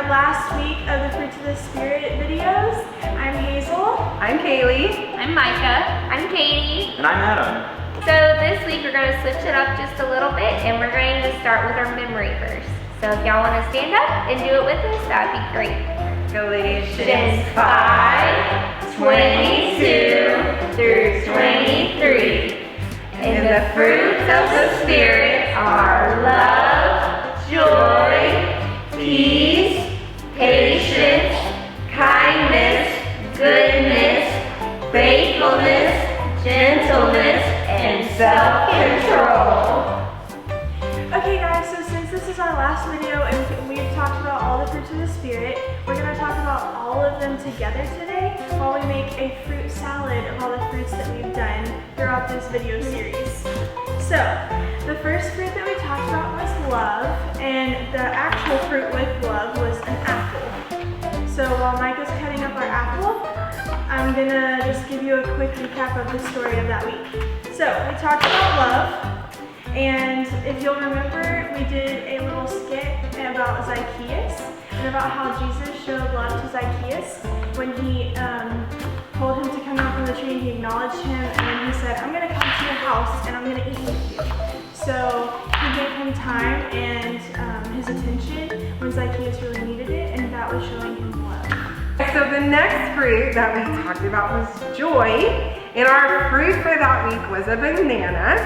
our last week of the Fruits of the Spirit videos. I'm Hazel. I'm Kaylee. I'm Micah. I'm Katie. And I'm Adam. So this week we're going to switch it up just a little bit and we're going to start with our memory verse. So if y'all want to stand up and do it with us, that'd be great. Galatians 5:22 through 23. And the fruits of the Spirit are love, joy, peace, patience, kindness, goodness, faithfulness, gentleness, and self-control. Okay guys, so since this is our last video and we've talked about all the fruits of the Spirit, we're going to talk about all of them together today while we make a fruit salad of all the fruits that we've done throughout this video series. So, the first fruit that we talked about was love, and the actual fruit with love was an apple. So while Micah's cutting up our apple, I'm going to just give you a quick recap of the story of that week. So, we talked about love. And if you'll remember, we did a little skit about Zacchaeus and about how Jesus showed love to Zacchaeus when he told him to come down from the tree and he acknowledged him, and then he said, I'm going to come to your house and I'm going to eat with you. So he gave him time and his attention when Zacchaeus really needed it, and that was showing him love. So the next fruit that we talked about was joy, and our fruit for that week was a banana.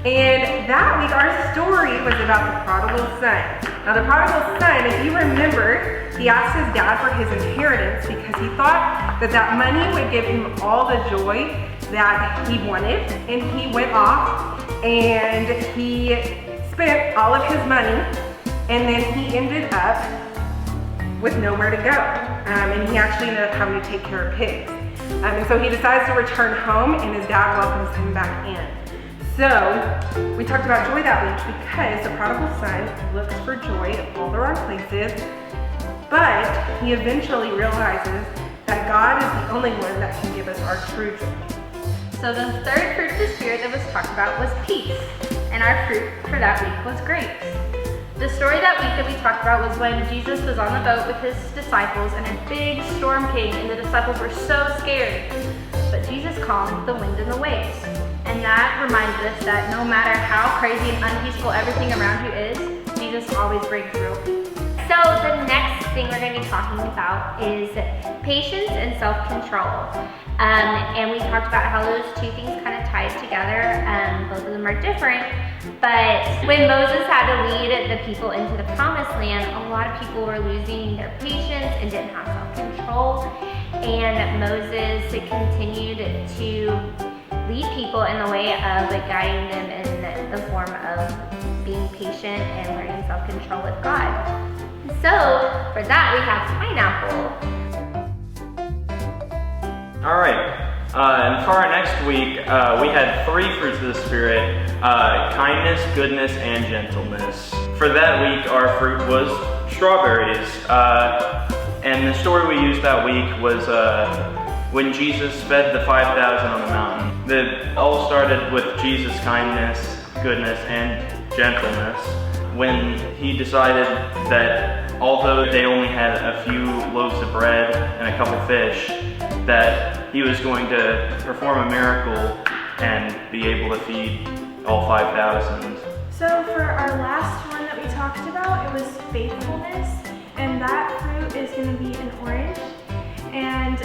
And that week, our story was about the prodigal son. Now, the prodigal son, if you remember, he asked his dad for his inheritance because he thought that that money would give him all the joy that he wanted. And he went off and he spent all of his money, and then he ended up with nowhere to go. And he actually ended up having to take care of pigs. And so he decides to return home, and his dad welcomes him back in. So, we talked about joy that week because the prodigal son looks for joy in all the wrong places, but he eventually realizes that God is the only one that can give us our true joy. So the third fruit of the Spirit that was talked about was peace, and our fruit for that week was grapes. The story that week that we talked about was when Jesus was on the boat with his disciples and a big storm came and the disciples were so scared, but Jesus calmed the wind and the waves. And that reminded us that no matter how crazy and unpeaceful everything around you is, Jesus always brings real peace. So the next thing we're going to be talking about is patience and self-control. And we talked about how those two things kind of tied together. Both of them are different. But when Moses had to lead the people into the promised land, a lot of people were losing their patience and didn't have self-control. And Moses continued to lead people in the way of guiding them in the form of being patient and learning self-control with God. So for that we have pineapple. All right, and for our next week, we had 3 fruits of the Spirit, kindness, goodness, and gentleness. For that week, our fruit was strawberries. And the story we used that week was when Jesus fed the 5,000 on the mountain. It all started with Jesus' kindness, goodness, and gentleness when he decided that although they only had a few loaves of bread and a couple fish, that he was going to perform a miracle and be able to feed all 5,000. So for our last one that we talked about, it was faithfulness, and that fruit is going to be an orange. And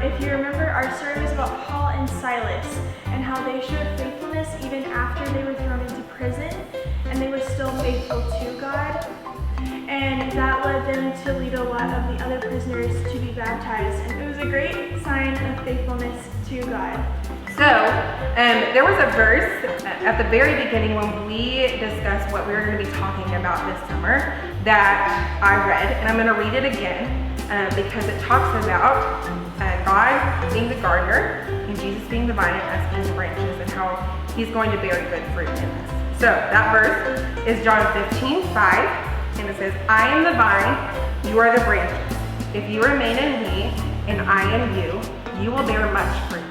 if you remember, our story was about Paul and Silas and how they showed faithfulness even after they were thrown into prison, and they were still faithful to God. And that led them to lead a lot of the other prisoners to be baptized. And it was a great sign of faithfulness to God. So, there was a verse at the very beginning when we discussed what we were going to be talking about this summer that I read, and I'm going to read it again because it talks about God being the gardener and Jesus being the vine and us being the branches, and how he's going to bear good fruit in us. So that verse is John 15:5, and it says, I am the vine, you are the branches. If you remain in me and I in you, you will bear much fruit.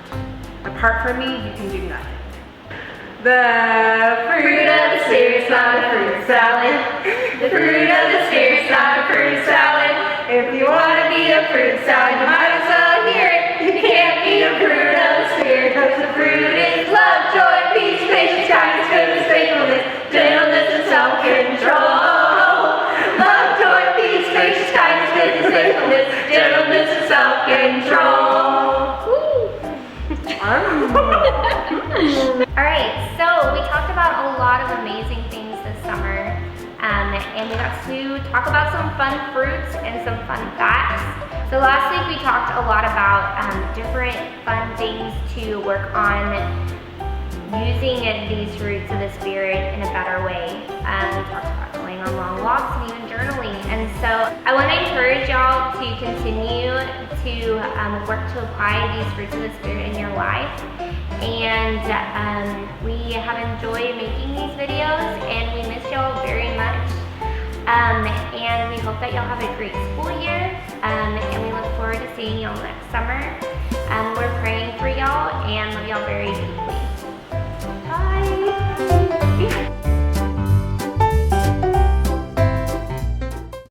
Apart from me, you can do nothing. The fruit of the Spirit's not a fruit salad. The fruit of the Spirit's not a fruit salad. fruit salad, you might as well hear it. You can't beat a fruit of the Spirit, 'cause the fruit is love, joy, peace, patience, kindness, goodness, faithfulness, gentleness, and self-control. Love, joy, peace, patience, kindness, goodness, faithfulness, gentleness, and self-control. Alright, so we talked about a lot of amazing things this summer, and we got to talk about some fun fruits and some fun facts. So last week we talked a lot about different fun things to work on using these fruits of the Spirit in a better way. We talked about going on long walks and even journaling. And so I want to encourage y'all to continue to work to apply these fruits of the Spirit in your life. And we have enjoyed making these videos, and we miss y'all very much. And we hope that y'all have a great school year, and we look forward to seeing y'all next summer. We're praying for y'all and love y'all very deeply.